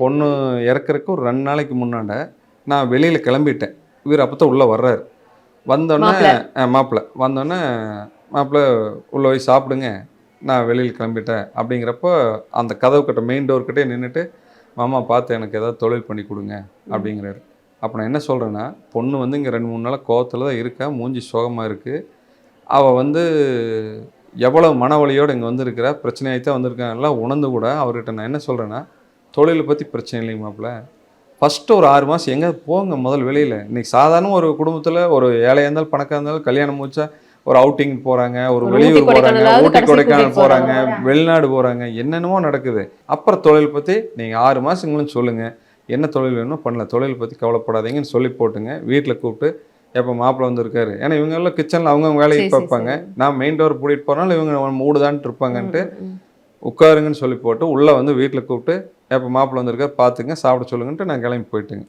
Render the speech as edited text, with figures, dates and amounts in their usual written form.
பொண்ணு இறக்கறக்கு ஒரு 2 நாளைக்கு முன்னாண்ட நான் வெளியில் கிளம்பிட்டேன். இவர் அப்போ தான் உள்ளே வர்றாரு. வந்தோடனே மாப்பிள. மாப்பிள்ளை வந்தோடனே, மாப்பிள்ளை உள்ளே போய் சாப்பிடுங்க, நான் வெளியில் கிளம்பிட்டேன் அப்படிங்கிறப்போ அந்த கதவுக்கிட்ட மெயின் டோர்கிட்டே நின்றுட்டு, மாமா பார்த்து எனக்கு ஏதாவது தொழில் பண்ணி கொடுங்க அப்படிங்கிறாரு. அப்போ நான் என்ன சொல்கிறேன்னா, பொண்ணு வந்து இங்கே 2 3 நாளாக கோவத்தில் தான் இருக்கா, மூஞ்சி சோகமாக இருக்குது. அவள் வந்து எவ்வளோ மனவலியோடு இங்கே வந்திருக்கிறா, பிரச்சனையாகி தான் வந்திருக்காங்கலாம் உணர்ந்து கூட அவர்கிட்ட நான் என்ன சொல்கிறேன்னா, தொழிலை பற்றி பிரச்சனை இல்லைங்க மாப்பிள்ள, ஃபஸ்ட்டு ஒரு 6 மாதம் எங்கேயாவது போங்க முதல் வெளியில். இன்றைக்கி சாதாரண ஒரு குடும்பத்தில் ஒரு ஏழையாக இருந்தாலும் பணக்காக இருந்தாலும் கல்யாணம் முடிச்சா ஒரு அவுட்டிங் போகிறாங்க, ஒரு வெளியூர் போகிறாங்க, ஊட்டி கொடைக்கானல் போகிறாங்க, வெளிநாடு போகிறாங்க, என்னென்னமோ நடக்குது. அப்புறம் தொழில் பற்றி நீங்கள் 6 மாதங்களும் சொல்லுங்கள், என்ன தொழில் வேணுமோ பண்ணல, தொழில் பற்றி கவலைப்படாதீங்கன்னு சொல்லி போட்டுங்க. வீட்டில் கூப்பிட்டு எப்போ மாப்பிள்ளை வந்துருக்காரு, ஏன்னா இவங்க எல்லாம் கிச்சனில் அவங்கவுங்க வேலையை பார்ப்பாங்க, நான் மெயின் டோர் பூட்டிட்டு போகிறனால இவங்க மூடுதான்ட்டு இருப்பாங்கன்ட்டு உட்காருங்கன்னு சொல்லி போட்டு உள்ளே வந்து வீட்டில் கூப்பிட்டு எப்போ மாப்பிள்ளை வந்திருக்காரு பார்த்துங்க, சாப்பிட சொல்லுங்கன்ட்டு நான் கிளம்பி போயிட்டுங்க.